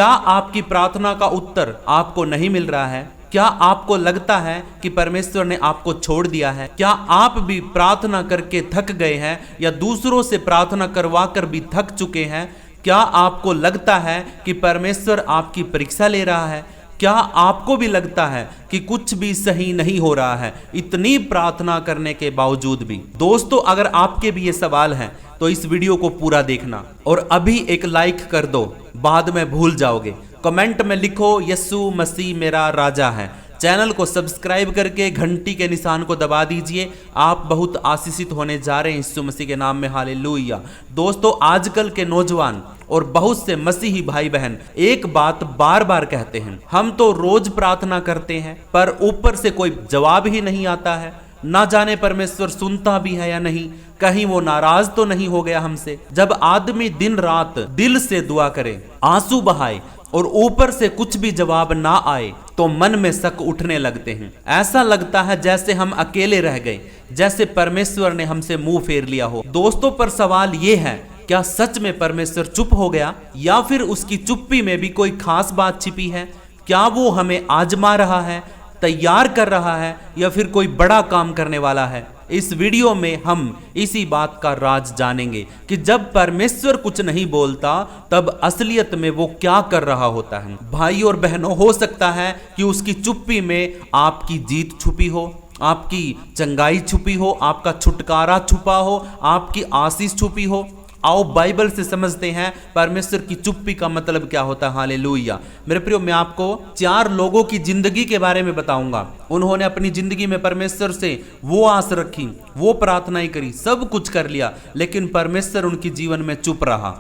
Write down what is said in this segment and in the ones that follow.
क्या आपकी प्रार्थना का उत्तर आपको नहीं मिल रहा है? क्या आपको लगता है कि परमेश्वर ने आपको छोड़ दिया है? क्या आप भी प्रार्थना करके थक गए हैं या दूसरों से प्रार्थना करवा कर भी थक चुके हैं? क्या आपको लगता है कि परमेश्वर आपकी परीक्षा ले रहा है? क्या आपको भी लगता है कि कुछ भी सही नहीं हो रहा है इतनी प्रार्थना करने के बावजूद भी? दोस्तों, अगर आपके भी ये सवाल हैं तो इस वीडियो को पूरा देखना और अभी एक लाइक कर दो, बाद में भूल जाओगे। कमेंट में लिखो यीशु मसीह मेरा राजा है। चैनल को सब्सक्राइब करके घंटी के निशान को दबा दीजिए। आप बहुत आशीषित होने जा रहे हैं यीशु मसीह के नाम में। हालेलुया। दोस्तों, आजकल के नौजवान और बहुत से मसीही भाई बहन एक बात बार बार कहते हैं, हम तो रोज प्रार्थना करते हैं पर ऊपर से कोई जवाब ही नहीं आता है। ना जाने परमेश्वर सुनता भी है या नहीं, कहीं वो नाराज तो नहीं हो गया हमसे। जब आदमी दिन रात दिल से दुआ करे, आंसू बहाए और ऊपर से कुछ भी जवाब ना आए तो मन में शक उठने लगते हैं। ऐसा लगता है जैसे हम अकेले रह गए, जैसे परमेश्वर ने हमसे मुंह फेर लिया हो। दोस्तों, पर सवाल ये है, क्या सच में परमेश्वर चुप हो गया या फिर उसकी चुप्पी में भी कोई खास बात छिपी है? क्या वो हमें आजमा रहा है, तैयार कर रहा है या फिर कोई बड़ा काम करने वाला है? इस वीडियो में हम इसी बात का राज जानेंगे कि जब परमेश्वर कुछ नहीं बोलता तब असलियत में वो क्या कर रहा होता है। भाई और बहनों, हो सकता है कि उसकी चुप्पी में आपकी जीत छुपी हो, आपकी चंगाई छुपी हो, आपका छुटकारा छुपा हो, आपकी आशीष छुपी हो। आओ बाइबल से समझते हैं परमेश्वर की चुप्पी का मतलब क्या होता है। हालेलुया। मेरे प्रियो, मैं आपको 4 लोगों की जिंदगी के बारे में बताऊंगा। उन्होंने अपनी जिंदगी में परमेश्वर से वो आस रखी, वो प्रार्थनाएं करी, सब कुछ कर लिया, लेकिन परमेश्वर उनके जीवन में चुप रहा।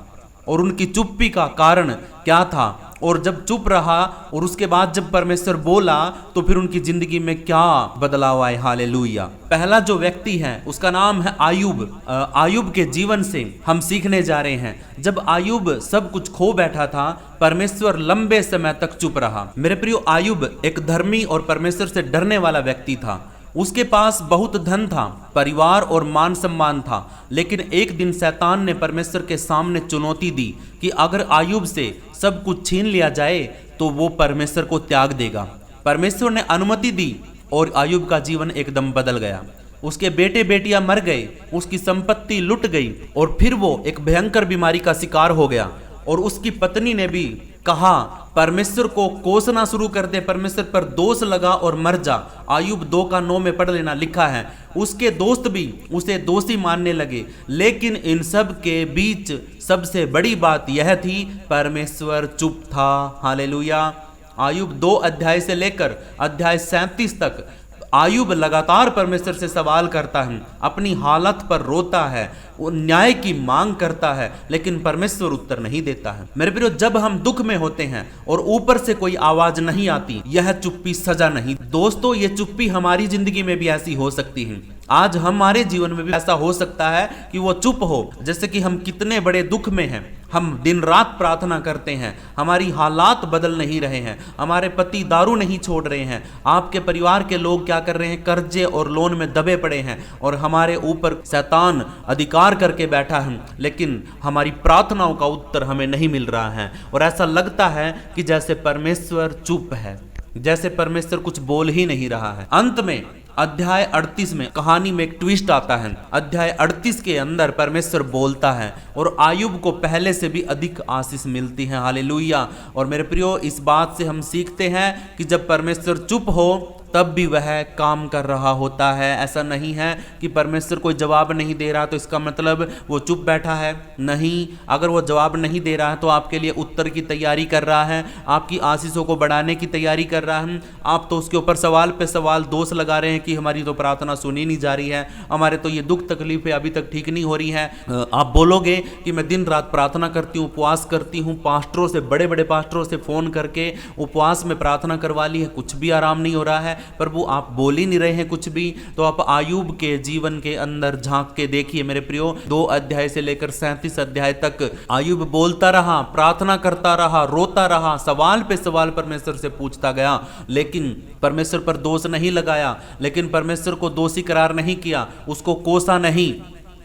और उनकी चुप्पी का कारण क्या था, और जब चुप रहा और उसके बाद जब परमेश्वर बोला तो फिर उनकी जिंदगी में क्या बदलाव आए। हालेलुया। पहला जो व्यक्ति है उसका नाम है आयूब। आयूब के जीवन से हम सीखने जा रहे हैं। जब आयूब सब कुछ खो बैठा था, परमेश्वर लंबे समय तक चुप रहा। मेरे प्रियो, आयूब एक धर्मी और परमेश्वर से डरने वाला व्यक्ति था। उसके पास बहुत धन था, परिवार और मान सम्मान था, लेकिन एक दिन शैतान ने परमेश्वर के सामने चुनौती दी कि अगर आयूब से सब कुछ छीन लिया जाए तो वो परमेश्वर को त्याग देगा। परमेश्वर ने अनुमति दी और आयूब का जीवन एकदम बदल गया। उसके बेटे बेटियां मर गए, उसकी संपत्ति लुट गई और फिर वो एक भयंकर बीमारी का शिकार हो गया। और उसकी पत्नी ने भी कहा, परमेश्वर को कोसना शुरू कर दे, परमेश्वर पर दोष लगा और मर जा। आयूब 2:9 में पढ़ लेना, लिखा है। उसके दोस्त भी उसे दोषी मानने लगे, लेकिन इन सब के बीच सबसे बड़ी बात यह थी, परमेश्वर चुप था। हालेलुया। आयूब 2 अध्याय से लेकर अध्याय 37 तक आयूब लगातार परमेश्वर से सवाल करता है, अपनी हालत पर रोता है, वो न्याय की मांग करता है, लेकिन परमेश्वर उत्तर नहीं देता है। मेरे प्रियो, जब हम दुख में होते हैं और ऊपर से कोई आवाज नहीं आती, यह चुप्पी सजा नहीं। दोस्तों, ये चुप्पी हमारी जिंदगी में भी ऐसी हो सकती है। आज हमारे जीवन में भी ऐसा हो सकता है कि वो चुप हो। जैसे कि हम कितने बड़े दुख में हैं, हम दिन रात प्रार्थना करते हैं, हमारी हालात बदल नहीं रहे हैं, हमारे पति दारू नहीं छोड़ रहे हैं, आपके परिवार के लोग क्या कर रहे हैं, कर्जे और लोन में दबे पड़े हैं, और हमारे ऊपर शैतान अधिकार करके बैठा है, लेकिन हमारी प्रार्थनाओं का उत्तर हमें नहीं मिल रहा है। और ऐसा लगता है कि जैसे परमेश्वर चुप है, जैसे परमेश्वर कुछ बोल ही नहीं रहा है। अंत में अध्याय 38 में कहानी में एक ट्विस्ट आता है। अध्याय 38 के अंदर परमेश्वर बोलता है और आयूब को पहले से भी अधिक आशीष मिलती है। हालेलुया। और मेरे प्रियो, इस बात से हम सीखते हैं कि जब परमेश्वर चुप हो तब भी वह काम कर रहा होता है। ऐसा नहीं है कि परमेश्वर कोई जवाब नहीं दे रहा तो इसका मतलब वो चुप बैठा है। नहीं, अगर वो जवाब नहीं दे रहा है तो आपके लिए उत्तर की तैयारी कर रहा है, आपकी आशीषों को बढ़ाने की तैयारी कर रहा है। आप तो उसके ऊपर सवाल पे सवाल दोष लगा रहे हैं कि हमारी तो प्रार्थना सुनी नहीं जा रही है, हमारे तो ये दुख तकलीफें अभी तक ठीक नहीं हो रही है। आप बोलोगे कि मैं दिन रात प्रार्थना करती हूँ, उपवास करती हूँ, पास्टरों से, बड़े बड़े पास्टरों से फ़ोन करके उपवास में प्रार्थना करवा ली है, कुछ भी आराम नहीं हो रहा है। प्रभु, आप बोल ही नहीं रहे हैं कुछ भी। तो आप आयूब के जीवन के अंदर झांक के देखिए मेरे प्रियो, 2 अध्याय से लेकर 37 अध्याय तक आयूब बोलता रहा, प्रार्थना करता रहा, रोता रहा, सवाल पे सवाल परमेश्वर से पूछता गया, लेकिन परमेश्वर पर दोष नहीं लगाया, लेकिन परमेश्वर को दोषी करार नहीं किया, उसको कोसा नहीं।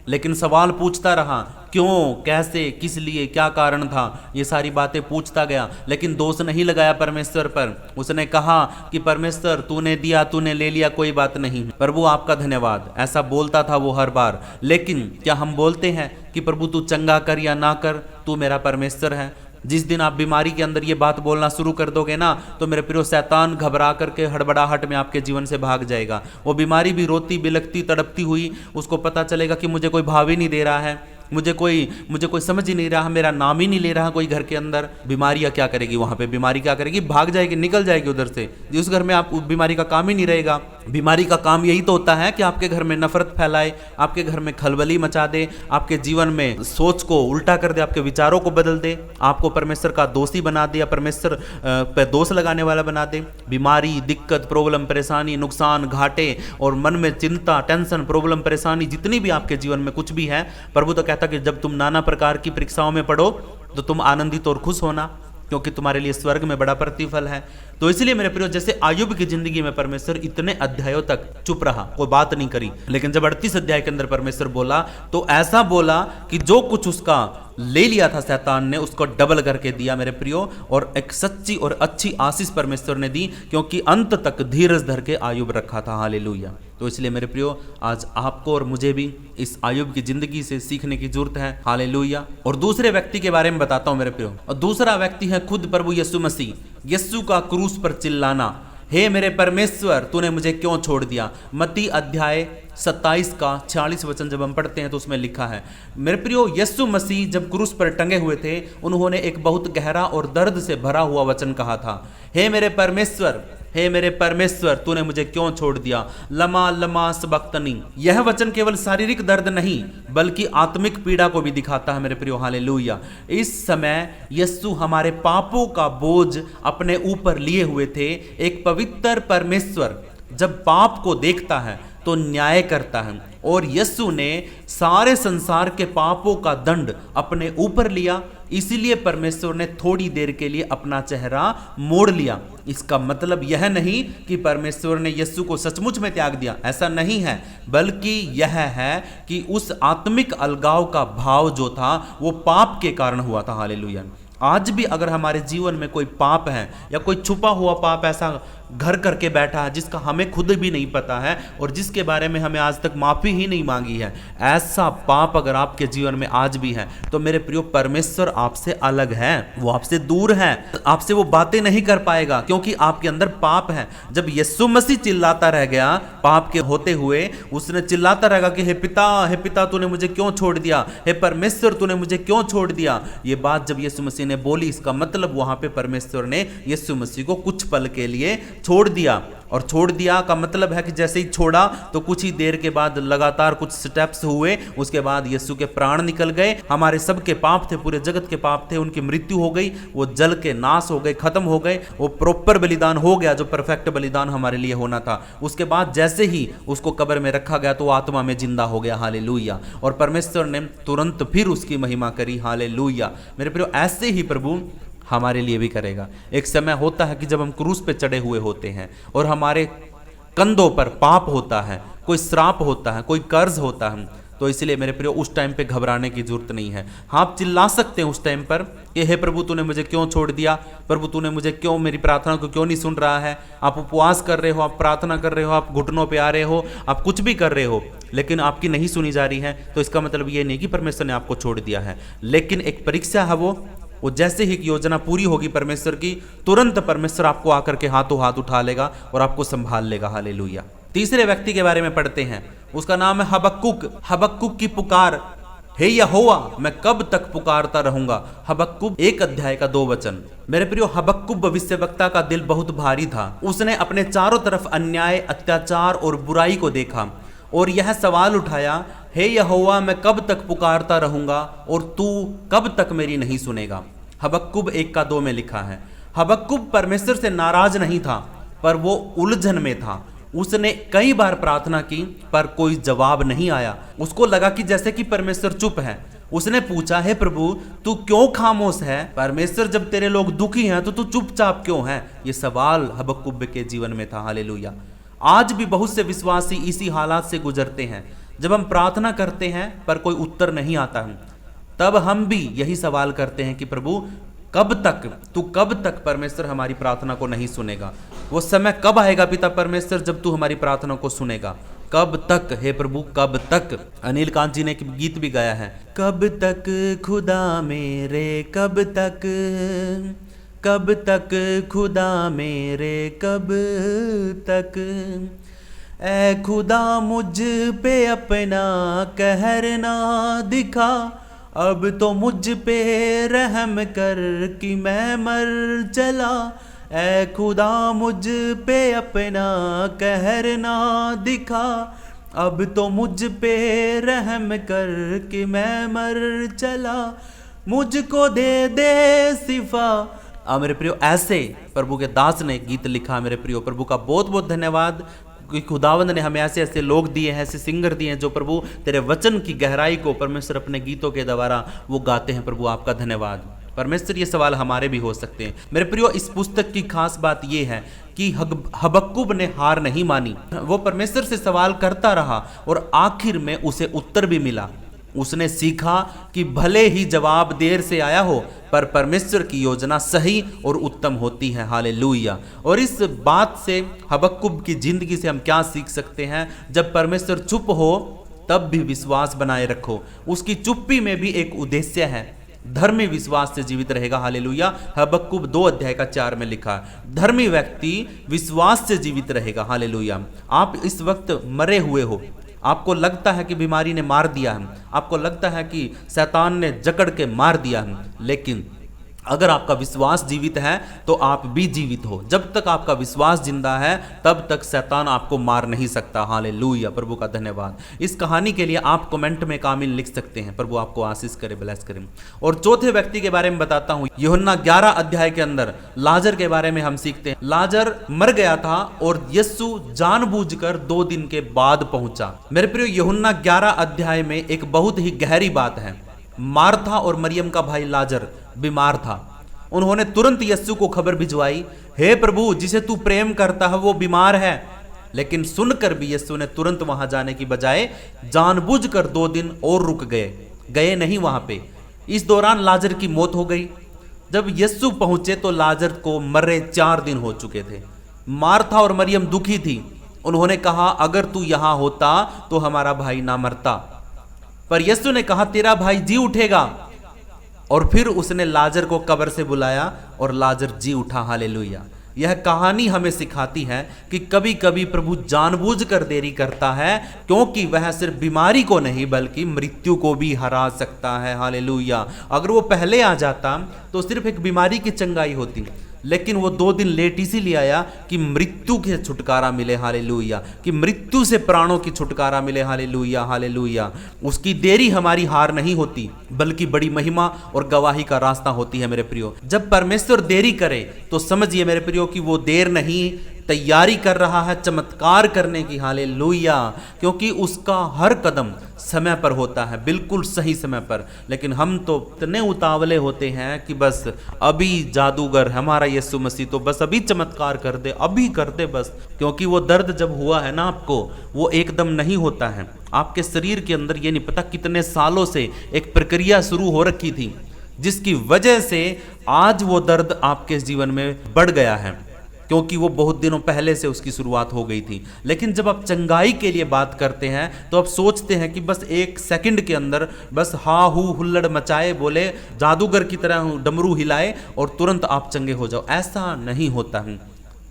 लेकिन सवाल पूछता रहा, क्यों, कैसे, किस लिए, क्या कारण था, ये सारी बातें पूछता गया, लेकिन दोष नहीं लगाया परमेश्वर पर। उसने कहा कि परमेश्वर तूने दिया, तूने ले लिया, कोई बात नहीं, प्रभु आपका धन्यवाद, ऐसा बोलता था वो हर बार। लेकिन क्या हम बोलते हैं कि प्रभु तू चंगा कर या ना कर, तू मेरा परमेश्वर है? जिस दिन आप बीमारी के अंदर ये बात बोलना शुरू कर दोगे ना, तो मेरे प्रियो शैतान घबरा करके हड़बड़ाहट में आपके जीवन से भाग जाएगा। वो बीमारी भी रोती बिलखती तड़पती हुई, उसको पता चलेगा कि मुझे कोई भाव ही नहीं दे रहा है, मुझे कोई समझ ही नहीं रहा, मेरा नाम ही नहीं ले रहा कोई घर के अंदर। बीमारियां क्या करेगी वहां पे? बीमारी क्या करेगी? भाग जाएगी, निकल जाएगी उधर से। जिस घर में आप बीमारी का काम ही नहीं रहेगा। बीमारी का काम यही तो होता है कि आपके घर में नफरत फैलाए, आपके घर में खलबली मचा दे, आपके जीवन में सोच को उल्टा कर दे, आपके विचारों को बदल दे, आपको परमेश्वर का दोषी बना दे या परमेश्वर पे दोष लगाने वाला बना दे। बीमारी, दिक्कत, प्रॉब्लम, परेशानी, नुकसान, घाटे और मन में चिंता, टेंशन, प्रॉब्लम, परेशानी जितनी भी आपके जीवन में कुछ भी है, प्रभु तो कहता कि जब तुम नाना प्रकार की परीक्षाओं में पढ़ो तो तुम आनंदित और खुश होना, क्योंकि तुम्हारे लिए स्वर्ग में बड़ा प्रतिफल है। तो इसलिए मेरे प्रियो, जैसे आयुब की जिंदगी में परमेश्वर इतने अध्यायों तक चुप रहा, कोई बात नहीं करी, लेकिन जब 38 अध्याय के अंदर परमेश्वर बोला तो ऐसा बोला कि जो कुछ उसका ले लिया था शैतान ने, उसको डबल करके दिया मेरे प्रियो। और एक सच्ची और अच्छी आशीष परमेश्वर ने दी, क्योंकि अंत तक धीरज धर के आयुब रखा था। हालेलुया। तो इसलिए मेरे प्रियो, आज आपको और मुझे भी इस आयुब की जिंदगी से सीखने की जरूरत है। हालेलुया। और दूसरे व्यक्ति के बारे में बताता हूं मेरे प्रियो, और दूसरा व्यक्ति है खुद प्रभु यीशु मसीह। यीशु का क्रूस पर चिल्लाना, हे मेरे परमेश्वर तूने मुझे क्यों छोड़ दिया। मत्ती अध्याय 27 का 46 वचन जब हम पढ़ते हैं तो उसमें लिखा है, मेरे प्रियो, यीशु मसीह जब क्रूस पर टंगे हुए थे, उन्होंने एक बहुत गहरा और दर्द से भरा हुआ वचन कहा था, हे मेरे परमेश्वर, हे मेरे परमेश्वर तूने मुझे क्यों छोड़ दिया, लमा लमा सबक्तनी। यह वचन केवल शारीरिक दर्द नहीं बल्कि आत्मिक पीड़ा को भी दिखाता है मेरे प्रियो। हालेलुया। इस समय यीशु हमारे पापों का बोझ अपने ऊपर लिए हुए थे। एक पवित्र परमेश्वर जब पाप को देखता है तो न्याय करता है, और यीशु ने सारे संसार के पापों का दंड अपने ऊपर लिया। इसीलिए परमेश्वर ने थोड़ी देर के लिए अपना चेहरा मोड़ लिया। इसका मतलब यह नहीं कि परमेश्वर ने यीशु को सचमुच में त्याग दिया, ऐसा नहीं है, बल्कि यह है कि उस आत्मिक अलगाव का भाव जो था वो पाप के कारण हुआ था। हालेलुया। आज भी अगर हमारे जीवन में कोई पाप है या कोई छुपा हुआ पाप ऐसा घर करके बैठा है जिसका हमें खुद भी नहीं पता है और जिसके बारे में हमें आज तक माफी ही नहीं मांगी है, ऐसा पाप अगर आपके जीवन में आज भी है, तो मेरे प्रियो, परमेश्वर आपसे अलग है, वो आपसे दूर है, आपसे वो बातें नहीं कर पाएगा, क्योंकि आपके अंदर पाप है। जब यीशु मसीह चिल्लाता रह गया पाप के होते हुए, उसने चिल्लाता रहेगा कि हे पिता तूने मुझे क्यों छोड़ दिया, हे परमेश्वर तूने मुझे क्यों छोड़ दिया। ये बात जब यीशु मसीह ने बोली, इसका मतलब वहां पे परमेश्वर ने यीशु मसीह को कुछ पल के लिए छोड़ दिया। और छोड़ दिया का मतलब है कि जैसे ही छोड़ा तो कुछ ही देर के बाद लगातार कुछ स्टेप्स हुए, उसके बाद यीशु के प्राण निकल गए। हमारे सबके पाप थे, पूरे जगत के पाप थे, उनकी मृत्यु हो गई, वो जल के नाश हो गए, खत्म हो गए, वो प्रॉपर बलिदान हो गया जो परफेक्ट बलिदान हमारे लिए होना था। उसके बाद जैसे ही उसको कब्र में रखा गया तो आत्मा में जिंदा हो गया। हालेलुया। और परमेश्वर ने तुरंत फिर उसकी महिमा करी। हालेलुया। मेरे प्रियो, ऐसे ही प्रभु हमारे लिए भी करेगा। एक समय होता है कि जब हम क्रूस पे चढ़े हुए होते हैं और हमारे कंधों पर पाप होता है, कोई श्राप होता है, कोई कर्ज होता है, तो इसलिए मेरे प्रियो उस टाइम पे घबराने की जरूरत नहीं है। हाँ, आप चिल्ला सकते हैं उस टाइम पर कि हे प्रभु तूने मुझे क्यों छोड़ दिया, प्रभु तूने मुझे क्यों, मेरी प्रार्थना को क्यों नहीं सुन रहा है। आप उपवास कर रहे हो, आप प्रार्थना कर रहे हो, आप घुटनों पे आ रहे हो, आप कुछ भी कर रहे हो, लेकिन आपकी नहीं सुनी जा रही है, तो इसका मतलब ये नहीं कि परमेश्वर ने आपको छोड़ दिया है। लेकिन एक परीक्षा है, वो जैसे ही योजना पूरी होगी परमेश्वर की, तुरंत परमेश्वर आपको आकर के हाथों हाथ उठा लेगा और आपको संभाल लेगा। हालेलुया। तीसरे व्यक्ति के बारे में पढ़ते हैं, उसका नाम है हबक्कुक। हबक्कुक की पुकार, हे यहोवा मैं कब तक पुकारता रहूंगा। हबक्कुक 1 अध्याय का 2 वचन। मेरे प्रियो, हबक्कुक भविष्यवक्ता का दिल बहुत भारी था। उसने अपने चारों तरफ अन्याय, अत्याचार और बुराई को देखा और यह सवाल उठाया, हे यहोवा मैं कब तक पुकारता रहूंगा और तू कब तक मेरी नहीं सुनेगा। हबक्कुक 1 का 2 में लिखा है। हबक्कुक परमेश्वर से नाराज नहीं था, पर वो उलझन में था। उसने कई बार प्रार्थना की पर कोई जवाब नहीं आया। उसको लगा कि जैसे कि परमेश्वर चुप है। उसने पूछा, हे प्रभु तू क्यों खामोश है। परमेश्वर जब तेरे लोग दुखी हैं तो तू चुपचाप क्यों है। ये सवाल हबक्कुक के जीवन में था। हालेलुया। आज भी बहुत से विश्वासी इसी हालात से गुजरते हैं। जब हम प्रार्थना करते हैं पर कोई उत्तर नहीं आता है, तब हम भी यही सवाल करते हैं कि प्रभु कब तक परमेश्वर हमारी प्रार्थना को नहीं सुनेगा। वो समय कब आएगा पिता परमेश्वर जब तू हमारी प्रार्थना को सुनेगा? कब तक हे प्रभु, कब तक? अनिल कांत जी ने एक गीत भी गाया है, कब तक खुदा मेरे, कब तक खुदा मेरे, कब तक? ऐ खुदा मुझ पे अपना कहर ना दिखा, अब तो मुझ पे रहम कर कि मैं मर चला। ऐ खुदा मुझ पे अपना कहर ना दिखा, अब तो मुझ पे रहम कर कि मैं मर चला। मुझको दे दे सिफा। मेरे प्रियो, ऐसे प्रभु के दास ने गीत लिखा। मेरे प्रियो, प्रभु का बहुत बहुत धन्यवाद कि खुदावंद ने हमें ऐसे ऐसे लोग दिए हैं, ऐसे सिंगर दिए हैं जो प्रभु तेरे वचन की गहराई को परमेश्वर अपने गीतों के द्वारा वो गाते हैं। प्रभु आपका धन्यवाद। परमेश्वर, ये सवाल हमारे भी हो सकते हैं। मेरे प्रियो, इस पुस्तक की खास बात ये है कि हबक्कुब ने हार नहीं मानी। वो परमेश्वर से सवाल करता रहा और आखिर में उसे उत्तर भी मिला। उसने सीखा कि भले ही जवाब देर से आया हो, पर परमेश्वर की योजना सही और उत्तम होती है। हालेलुया। और इस बात से हबक्कुब की जिंदगी से हम क्या सीख सकते हैं? जब परमेश्वर चुप हो तब भी विश्वास बनाए रखो। उसकी चुप्पी में भी एक उद्देश्य है, धर्मी विश्वास से जीवित रहेगा। हालेलुया। हबक्कुब 2:4 में लिखा, धर्मी व्यक्ति विश्वास से जीवित रहेगा। हालेलुया। आप इस वक्त मरे हुए हो, आपको लगता है कि बीमारी ने मार दिया है, आपको लगता है कि शैतान ने जकड़ के मार दिया है, लेकिन अगर आपका विश्वास जीवित है तो आप भी जीवित हो। जब तक आपका विश्वास जिंदा है तब तक शैतान आपको मार नहीं सकता। हालेलुया। प्रभु का धन्यवाद। इस कहानी के लिए आप कमेंट में कामिल लिख सकते हैं। प्रभु आपको आशीष करे, ब्लेस करे। और चौथे व्यक्ति के बारे में बताता हूं। यूहन्ना 11 अध्याय के अंदर लाजर के बारे में हम सीखते हैं। लाजर मर गया था और यीशु जानबूझकर 2 दिन के बाद पहुंचा। मेरे प्रिय, यूहन्ना 11 अध्याय में एक बहुत ही गहरी बात है। मार्था और मरियम का भाई लाजर बीमार था। उन्होंने तुरंत यीशु को खबर भिजवाई, हे प्रभु, जिसे तू प्रेम करता है वो बीमार है। लेकिन सुनकर भी यीशु ने तुरंत वहां जाने की बजाय जानबूझकर 2 दिन और रुक गए नहीं वहां पे। इस दौरान लाजर की मौत हो गई। जब यीशु पहुंचे तो लाजर को मरे 4 दिन हो चुके थे। मार्था और मरियम दुखी थी। उन्होंने कहा, अगर तू यहां होता तो हमारा भाई ना मरता। पर यीशु ने कहा, तेरा भाई जी उठेगा। और फिर उसने लाजर को कब्र से बुलाया और लाजर जी उठा। हालेलुया। यह कहानी हमें सिखाती है कि कभी कभी प्रभु जानबूझकर देरी करता है, क्योंकि वह सिर्फ बीमारी को नहीं बल्कि मृत्यु को भी हरा सकता है। हालेलुया। अगर वो पहले आ जाता तो सिर्फ एक बीमारी की चंगाई होती, लेकिन वो 2 दिन लेट इसीलिए आया कि मृत्यु के छुटकारा मिले। हालेलुया। कि मृत्यु से प्राणों की छुटकारा मिले। हालेलुया। हालेलुया। उसकी देरी हमारी हार नहीं होती, बल्कि बड़ी महिमा और गवाही का रास्ता होती है। मेरे प्रियो, जब परमेश्वर देरी करे तो समझिए मेरे प्रियो कि वो देर नहीं, तैयारी कर रहा है चमत्कार करने की। हालेलुया। क्योंकि उसका हर कदम समय पर होता है, बिल्कुल सही समय पर। लेकिन हम तो इतने उतावले होते हैं कि बस अभी जादूगर हमारा यीशु मसीह तो बस अभी चमत्कार कर दे, अभी कर दे बस। क्योंकि वो दर्द जब हुआ है ना आपको, वो एकदम नहीं होता है। आपके शरीर के अंदर ये नहीं पता कितने सालों से एक प्रक्रिया शुरू हो रखी थी, जिसकी वजह से आज वो दर्द आपके जीवन में बढ़ गया है, क्योंकि वो बहुत दिनों पहले से उसकी शुरुआत हो गई थी। लेकिन जब आप चंगाई के लिए बात करते हैं तो आप सोचते हैं कि बस 1 सेकंड के अंदर बस हा हू हुल्लड़ मचाए, बोले जादूगर की तरह डमरू हिलाए और तुरंत आप चंगे हो जाओ। ऐसा नहीं होता है।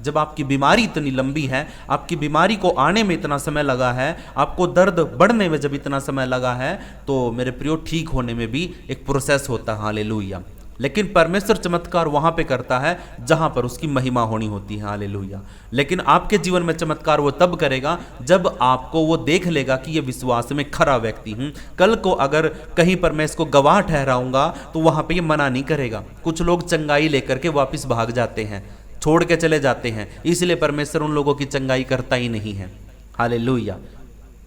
जब आपकी बीमारी इतनी लंबी है, आपकी बीमारी को आने में इतना समय लगा है, आपको दर्द बढ़ने में जब इतना समय लगा है, तो मेरे प्रियो ठीक होने में भी एक प्रोसेस होता है। हालेलुया। लेकिन परमेश्वर चमत्कार वहां पे करता है जहां पर उसकी महिमा होनी होती है। हालेलुया। लेकिन आपके जीवन में चमत्कार वो तब करेगा जब आपको वो देख लेगा कि ये विश्वास में खरा व्यक्ति हूं। कल को अगर कहीं पर मैं इसको गवाह ठहराऊंगा तो वहां पे ये मना नहीं करेगा। कुछ लोग चंगाई लेकर के वापस भाग जाते हैं, छोड़ के चले जाते हैं, इसलिए परमेश्वर उन लोगों की चंगाई करता ही नहीं है। हालेलुया।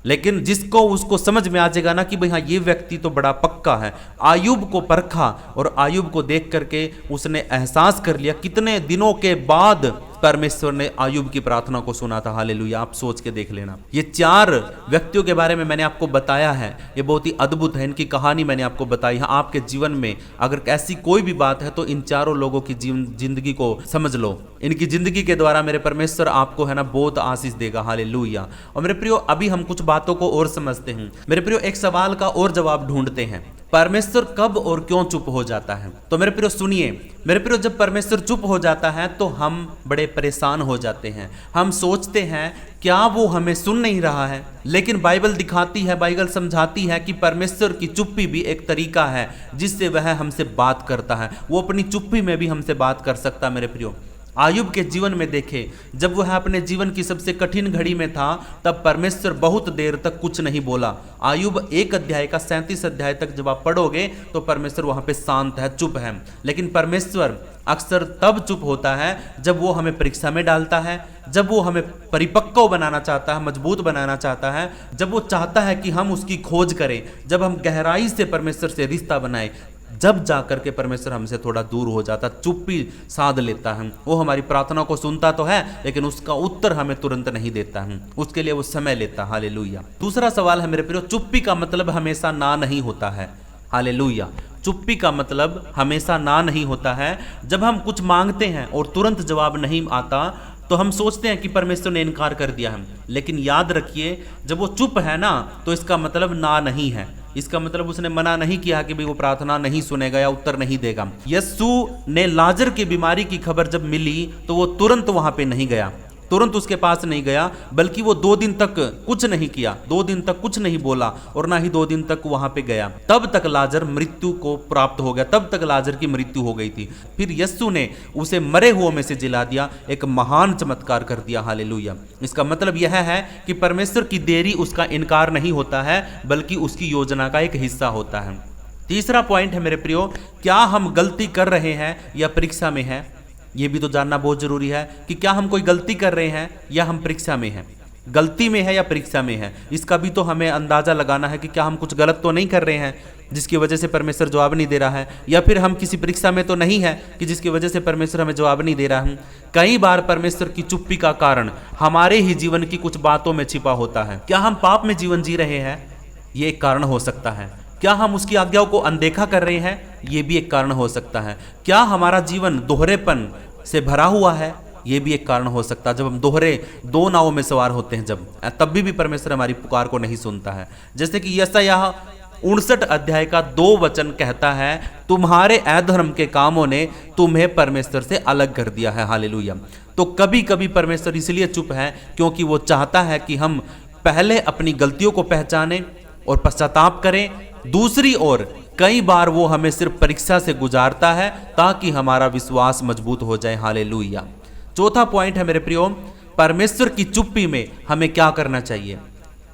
लेकिन जिसको उसको समझ में आ जाएगा ना कि भाई हाँ, ये व्यक्ति तो बड़ा पक्का है। आयुब को परखा और आयुब को देख करके उसने एहसास कर लिया, कितने दिनों के बाद परमेश्वर ने आयुब की प्रार्थना को सुना था। हालेलुया, आप सोच के देख लेना। ये 4 व्यक्तियों के बारे में मैंने आपको बताया है, ये बहुत ही अद्भुत है, इनकी कहानी मैंने आपको बताई है। आपके जीवन में अगर ऐसी कोई भी बात है तो इन 4 लोगों की जिंदगी को समझ लो। इनकी जिंदगी के द्वारा मेरे परमेश्वर आपको है ना बहुत आशीष देगा। हालेलुया। और मेरे प्रियो, अभी हम कुछ बातों को और समझते हैं। मेरे प्रियो, एक सवाल का और जवाब ढूंढते हैं, परमेश्वर कब और क्यों चुप हो जाता है? तो मेरे प्रियो सुनिए, मेरे प्रियो, जब परमेश्वर चुप हो जाता है तो हम बड़े परेशान हो जाते हैं। हम सोचते हैं क्या वो हमें सुन नहीं रहा है? लेकिन बाइबल दिखाती है, बाइबल समझाती है कि परमेश्वर की चुप्पी भी एक तरीका है जिससे वह हमसे बात करता है। वो अपनी चुप्पी में भी हमसे बात कर सकता है। मेरे प्रियो, आयुब के जीवन में देखे, जब वह अपने जीवन की सबसे कठिन घड़ी में था तब परमेश्वर बहुत देर तक कुछ नहीं बोला। आयुब 1 अध्याय का 37 अध्याय तक जब आप पढ़ोगे तो परमेश्वर वहां पे शांत है, चुप है। लेकिन परमेश्वर अक्सर तब चुप होता है जब वो हमें परीक्षा में डालता है, जब वो हमें परिपक्व बनाना चाहता है, मजबूत बनाना चाहता है, जब वो चाहता है कि हम उसकी खोज करें, जब हम गहराई से परमेश्वर से रिश्ता बनाए, जब जाकर के परमेश्वर हमसे थोड़ा दूर हो जाता, चुप्पी साध लेता है। वो हमारी प्रार्थना को सुनता तो है लेकिन उसका उत्तर हमें तुरंत नहीं देता है, उसके लिए वो समय लेता। हालेलुया। दूसरा सवाल है मेरे प्रियो, चुप्पी का मतलब हमेशा ना नहीं होता है। हालेलुया। चुप्पी का मतलब हमेशा ना नहीं होता है। जब हम कुछ मांगते हैं और तुरंत जवाब नहीं आता तो हम सोचते हैं कि परमेश्वर ने इनकार कर दिया है, लेकिन याद रखिए जब वो चुप है ना तो इसका मतलब ना नहीं है। इसका मतलब उसने मना नहीं किया कि भाई वो प्रार्थना नहीं सुनेगा या उत्तर नहीं देगा। यीशु ने लाजर की बीमारी की खबर जब मिली तो वो तुरंत वहां पे नहीं गया, तुरंत उसके पास नहीं गया, बल्कि वो 2 दिन तक कुछ नहीं किया, 2 दिन तक कुछ नहीं बोला और ना ही 2 दिन तक वहां पे गया। तब तक लाजर मृत्यु को प्राप्त हो गया, तब तक लाजर की मृत्यु हो गई थी। फिर यीशु ने उसे मरे हुओं में से जिला दिया, एक महान चमत्कार कर दिया। हालेलुया। इसका मतलब यह है कि परमेश्वर की देरी उसका इनकार नहीं होता है, बल्कि उसकी योजना का एक हिस्सा होता है। तीसरा पॉइंट है मेरे प्रियो, क्या हम गलती कर रहे हैं या परीक्षा में है? ये भी तो जानना बहुत जरूरी है कि क्या हम कोई गलती कर रहे हैं या हम परीक्षा में हैं। गलती में है या परीक्षा में है, इसका भी तो हमें अंदाजा लगाना है कि क्या हम कुछ गलत तो नहीं कर रहे हैं जिसकी वजह से परमेश्वर जवाब नहीं दे रहा है, या फिर हम किसी परीक्षा में तो नहीं है कि जिसकी वजह से परमेश्वर हमें जवाब नहीं दे रहा है। कई बार परमेश्वर की चुप्पी का कारण हमारे ही जीवन की कुछ बातों में छिपा होता है। क्या हम पाप में जीवन जी रहे हैं? ये एक कारण हो सकता है। क्या हम उसकी आज्ञाओं को अनदेखा कर रहे हैं? ये भी एक कारण हो सकता है। क्या हमारा जीवन दोहरेपन से भरा हुआ है? ये भी एक कारण हो सकता है। जब हम दोहरे 2 नावों में सवार होते हैं तब भी परमेश्वर हमारी पुकार को नहीं सुनता है। जैसे कि यशायाह 59 अध्याय का 2 वचन कहता है, तुम्हारे अधर्म के कामों ने तुम्हें परमेश्वर से अलग कर दिया है। हालेलुया। तो कभी कभी परमेश्वर इसलिए चुप है क्योंकि वो चाहता है कि हम पहले अपनी गलतियों को पहचानें और पश्चाताप करें। दूसरी ओर कई बार वो हमें सिर्फ परीक्षा से गुजारता है ताकि हमारा विश्वास मजबूत हो जाए। हालेलुया। चौथा पॉइंट है मेरे प्रियो, परमेश्वर की चुप्पी में हमें क्या करना चाहिए?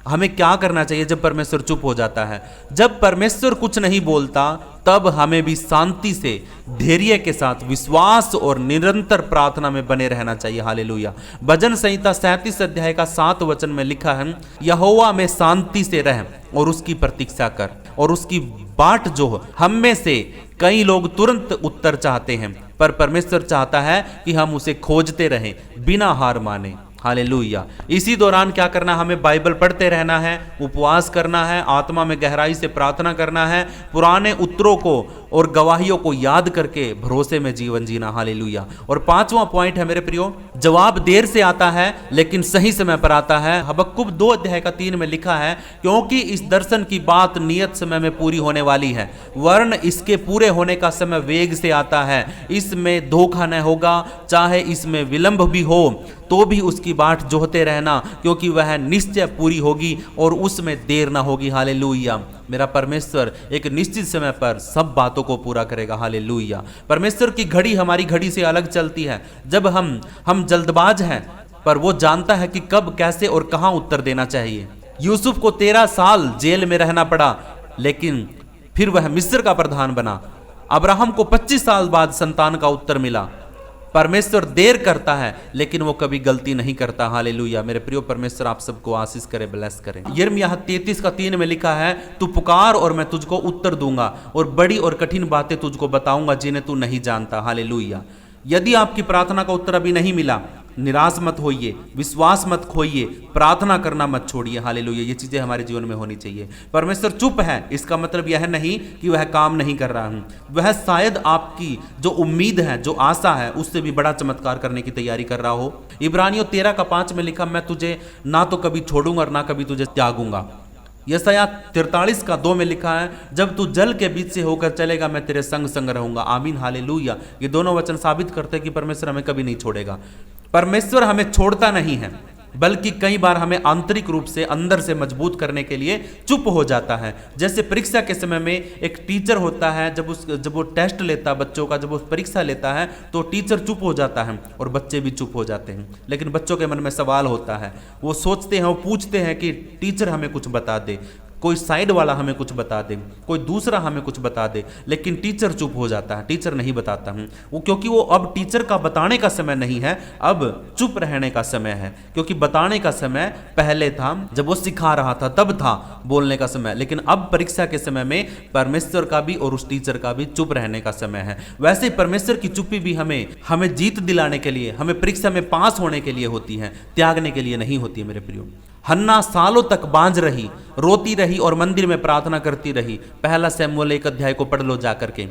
हमें क्या करना चाहिए जब परमेश्वर चुप हो जाता है? जब परमेश्वर कुछ नहीं बोलता तब हमें भी शांति से, धैर्य के साथ, विश्वास और निरंतर प्रार्थना में बने रहना चाहिए। हालेलुया। भजन संहिता 37 अध्याय का 7 वचन में लिखा है, यहोवा में शांति से रह और उसकी प्रतीक्षा कर और उसकी बाट जो हम में से कई लोग तुरंत उत्तर चाहते हैं, पर परमेश्वर चाहता है कि हम उसे खोजते रहें बिना हार माने। हालेलुया। इसी दौरान क्या करना? हमें बाइबल पढ़ते रहना है, उपवास करना है, आत्मा में गहराई से प्रार्थना करना है, पुराने उत्तरों को और गवाहियों को याद करके भरोसे में जीवन जीना। हालेलुया। और 5वां पॉइंट है मेरे प्रियो, जवाब देर से आता है लेकिन सही समय पर आता है। हबक्कुक 2 अध्याय का 3 में लिखा है, क्योंकि इस दर्शन की बात नियत समय में पूरी होने वाली है, वरन इसके पूरे होने का समय वेग से आता है। इसमें धोखा न होगा, चाहे इसमें विलंब भी हो तो भी उसकी बाट जोहते रहना, क्योंकि वह निश्चय पूरी होगी और उसमें देर ना होगी। हालेलुया। मेरा परमेश्वर एक निश्चित समय पर सब बातों को पूरा करेगा। हालेलुया। परमेश्वर की घड़ी हमारी घड़ी से अलग चलती है। जब हम जल्दबाज हैं, पर वो जानता है कि कब, कैसे और कहां उत्तर देना चाहिए। यूसुफ को 13 साल जेल में रहना पड़ा, लेकिन फिर वह मिस्र का प्रधान बना। अब्राहम को 25 साल बाद संतान का उत्तर मिला। परमेश्वर देर करता है लेकिन वो कभी गलती नहीं करता। हालेलुया। मेरे प्रियो, परमेश्वर आप सबको आशीष करे, ब्लेस करे। यिर्मयाह 33 का 3 में लिखा है, तू पुकार और मैं तुझको उत्तर दूंगा और बड़ी और कठिन बातें तुझको बताऊंगा जिन्हें तू नहीं जानता। हालेलुया। यदि आपकी प्रार्थना का उत्तर अभी नहीं मिला, निराश मत होइए, विश्वास मत खोइए, प्रार्थना करना मत छोड़िए। हालेलुया, ये चीजें हमारे जीवन में होनी चाहिए। परमेश्वर चुप है, इसका मतलब यह नहीं कि वह काम नहीं कर रहा हूं, वह शायद आपकी जो उम्मीद है, जो आशा है, उससे भी बड़ा चमत्कार करने की तैयारी कर रहा हो। इब्रानियों 13:5 में लिखा, मैं तुझे ना तो कभी छोड़ूंगा और ना कभी तुझे त्यागूंगा। यशायाह 43:2 में लिखा है, जब तू जल के बीच से होकर चलेगा मैं तेरे संग संग रहूंगा। आमीन, हालेलुया। ये दोनों वचन साबित करते हैं कि परमेश्वर हमें कभी नहीं छोड़ेगा। परमेश्वर हमें छोड़ता नहीं है, बल्कि कई बार हमें आंतरिक रूप से अंदर से मजबूत करने के लिए चुप हो जाता है। जैसे परीक्षा के समय में एक टीचर होता है, जब वो टेस्ट लेता है बच्चों का, जब वो परीक्षा लेता है तो टीचर चुप हो जाता है और बच्चे भी चुप हो जाते हैं। लेकिन बच्चों के मन में सवाल होता है, वो सोचते हैं, वो पूछते हैं कि टीचर हमें कुछ बता दे, कोई साइड वाला हमें कुछ बता दे, कोई दूसरा हमें कुछ बता दे। लेकिन टीचर चुप हो जाता है, टीचर नहीं बताता हूं वो, क्योंकि वो अब टीचर का बताने का समय नहीं है, अब चुप रहने का समय है। क्योंकि बताने का समय पहले था, जब वो सिखा रहा था तब था बोलने का समय, लेकिन अब परीक्षा के समय में परमेश्वर का भी और उस टीचर का भी चुप रहने का समय है। वैसे परमेश्वर की चुप्पी भी हमें जीत दिलाने के लिए, हमें परीक्षा में पास होने के लिए होती है, त्यागने के लिए नहीं होती है मेरे प्रियो। हन्ना सालों तक बांझ रही, रोती रही और मंदिर में प्रार्थना करती रही। पहला शमूएल 1 को पढ़ लो जाकर के।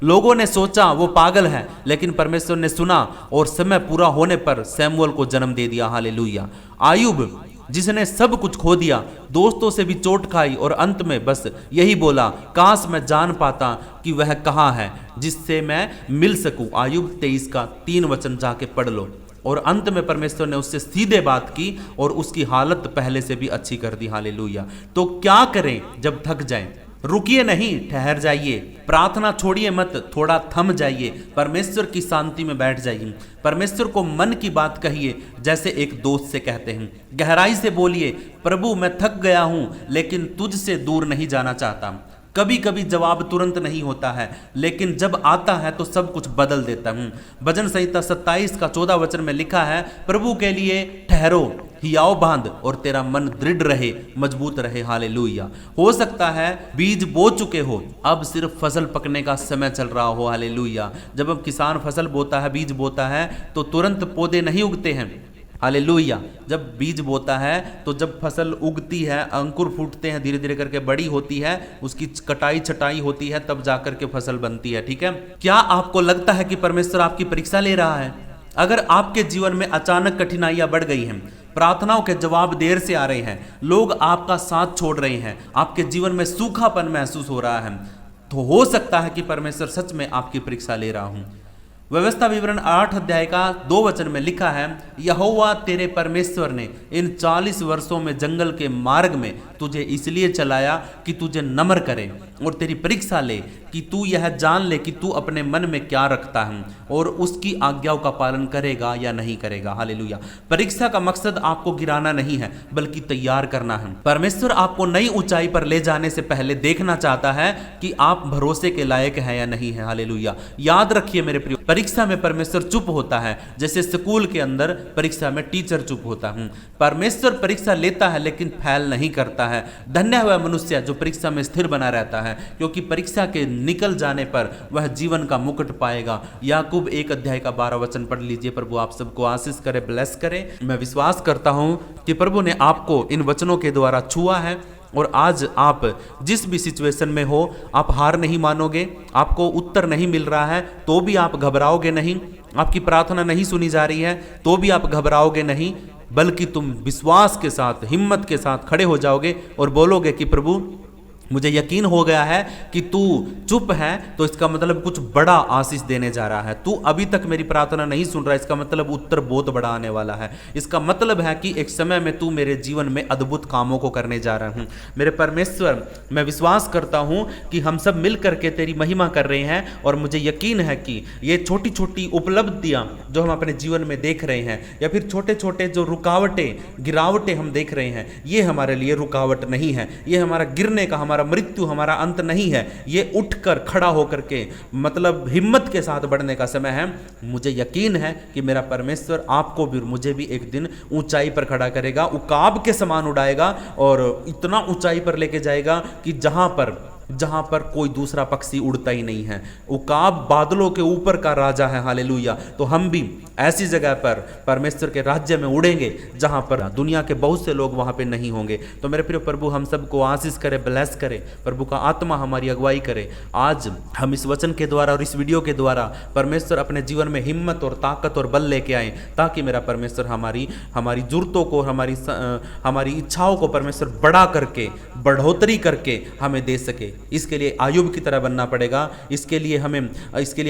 लोगों ने सोचा वो पागल है, लेकिन परमेश्वर ने सुना और समय पूरा होने पर शमूएल को जन्म दे दिया। हालेलुया। आयुब, जिसने सब कुछ खो दिया, दोस्तों से भी चोट खाई और अंत में बस यही बोला, काश मैं जान पाता कि वह कहाँ है जिससे मैं मिल सकूं। आयुब 23:3 जाके पढ़ लो। और अंत में परमेश्वर ने उससे सीधे बात की और उसकी हालत पहले से भी अच्छी कर दी। हालेलुया। तो क्या करें जब थक जाएं? रुकिए नहीं, ठहर जाइए, प्रार्थना छोड़िए मत, थोड़ा थम जाइए, परमेश्वर की शांति में बैठ जाइए, परमेश्वर को मन की बात कहिए जैसे एक दोस्त से कहते हैं। गहराई से बोलिए, प्रभु मैं थक गया हूं लेकिन तुझसे दूर नहीं जाना चाहता। कभी कभी जवाब तुरंत नहीं होता है, लेकिन जब आता है तो सब कुछ बदल देता हूं। भजन संहिता 27:14 में लिखा है, प्रभु के लिए ठहरो, हियाव बांध और तेरा मन दृढ़ रहे, मजबूत रहे। हालेलुया। हो सकता है बीज बो चुके हो, अब सिर्फ फसल पकने का समय चल रहा हो। हालेलुया। जब हम किसान फसल बोता है, बीज बोता है, तो तुरंत पौधे नहीं उगते हैं। हालेलुया। जब बीज बोता है तो जब फसल उगती है, अंकुर फूटते हैं, धीरे धीरे करके बड़ी होती है, उसकी कटाई छटाई होती है, तब जाकर के फसल बनती है। ठीक है। क्या आपको लगता है कि परमेश्वर आपकी परीक्षा ले रहा है? अगर आपके जीवन में अचानक कठिनाइयां बढ़ गई हैं, प्रार्थनाओं के जवाब देर से आ रहे हैं, लोग आपका साथ छोड़ रहे हैं, आपके जीवन में सूखापन महसूस हो रहा है, तो हो सकता है कि परमेश्वर सच में आपकी परीक्षा ले रहा हूं। व्यवस्था विवरण 8:2 में लिखा है, यहोवा तेरे परमेश्वर ने इन 40 वर्षों में जंगल के मार्ग में तुझे इसलिए चलाया कि तुझे नम्र करे और तेरी परीक्षा ले, कि तू यह जान ले कि तू अपने मन में क्या रखता है और उसकी आज्ञाओं का पालन करेगा या नहीं करेगा। हालेलुया। परीक्षा का मकसद आपको गिराना नहीं है, बल्कि तैयार करना है। परमेश्वर आपको नई ऊंचाई पर ले जाने से पहले देखना चाहता है कि आप भरोसे के लायक हैं या नहीं है। हालेलुया। याद रखिए मेरे प्रिय, परीक्षा में परमेश्वर चुप होता है, जैसे स्कूल के अंदर परीक्षा में टीचर चुप होता है। परमेश्वर परीक्षा लेता है लेकिन फेल नहीं करता है। धन्य हुआ मनुष्य जो परीक्षा में स्थिर बना रहता है, क्योंकि परीक्षा के निकल जाने पर वह जीवन का मुकुट पाएगा। याकूब 1:12 पढ़ लीजिए। प्रभु आप सबको आशीष करे, ब्लेस करे। मैं विश्वास करता हूं कि प्रभु ने आपको इन वचनों के द्वारा छुआ है और आज आप जिस भी सिचुएशन में हो, आप हार नहीं मानोगे। आपको उत्तर नहीं मिल रहा है तो भी आप घबराओगे नहीं, आपकी प्रार्थना नहीं सुनी जा रही है तो भी आप घबराओगे नहीं, बल्कि तुम विश्वास के साथ, हिम्मत के साथ खड़े हो जाओगे और बोलोगे कि प्रभु मुझे यकीन हो गया है कि तू चुप है, तो इसका मतलब कुछ बड़ा आशीष देने जा रहा है। तू अभी तक मेरी प्रार्थना नहीं सुन रहा, इसका मतलब उत्तर बहुत बड़ा आने वाला है। इसका मतलब है कि एक समय में तू मेरे जीवन में अद्भुत कामों को करने जा रहा हूं। मेरे परमेश्वर, मैं विश्वास करता हूं कि हम सब मिल करके तेरी महिमा कर रहे हैं और मुझे यकीन है कि ये छोटी छोटी उपलब्धियां जो हम अपने जीवन में देख रहे हैं, या फिर छोटे छोटे जो रुकावटें, गिरावटें हम देख रहे हैं, ये हमारे लिए रुकावट नहीं है। ये हमारा गिरने का, हमारा मृत्यु, हमारा अंत नहीं है। ये उठकर खड़ा होकर के, मतलब हिम्मत के साथ बढ़ने का समय है। मुझे यकीन है कि मेरा परमेश्वर आपको भी, मुझे भी एक दिन ऊंचाई पर खड़ा करेगा, उकाब के समान उड़ाएगा और इतना ऊंचाई पर लेके जाएगा कि जहां पर जहां पर कोई दूसरा पक्षी उड़ता ही नहीं है। उकाब बादलों के ऊपर का राजा है, हालेलुया। तो हम भी ऐसी जगह पर परमेश्वर के राज्य में उड़ेंगे जहां पर दुनिया के बहुत से लोग वहां पे नहीं होंगे। तो मेरे प्रिय प्रभु हम सबको आशीष करे, ब्लेस करे, प्रभु का आत्मा हमारी अगुवाई करे। आज हम इस वचन के द्वारा और इस वीडियो के द्वारा परमेश्वर अपने जीवन में हिम्मत और ताकत और बल लेके आए, ताकि मेरा परमेश्वर हमारी जरूरतों को, हमारी इच्छाओं को परमेश्वर बड़ा करके, बढ़ोतरी करके हमें दे सके। इसके लिए आयुब की तरह बनना पड़ेगा, इसके लिए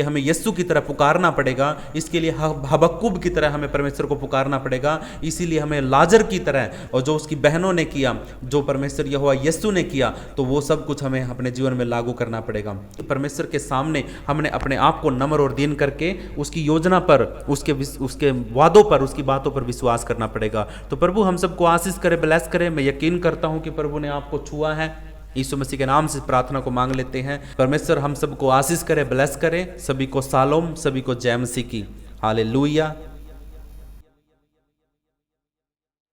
हमें यस्सु की तरह पुकारना पड़ेगा, इसके लिए हबक्कुब की तरह हमें परमेश्वर को पुकारना पड़ेगा, इसीलिए हमें लाजर की तरह, और जो उसकी बहनों ने किया, जो परमेश्वर यहोवा यस्सु ने किया, तो वो सब कुछ हमें अपने जीवन में लागू करना पड़ेगा। परमेश्वर के सामने हमने अपने आप को नम्र और दीन करके उसकी योजना पर, उसके वादों पर, उसकी बातों पर विश्वास करना पड़ेगा। तो प्रभु हम सबको आशीष करे, ब्लेस करे। मैं यकीन करता हूं कि प्रभु ने आपको छुआ है। यीशु मसीह के नाम से प्रार्थना को मांग लेते हैं। परमेश्वर हम सबको आशीष करे, ब्लेस करे। सभी को शालोम, सभी को जय मसीह की। हालेलुया।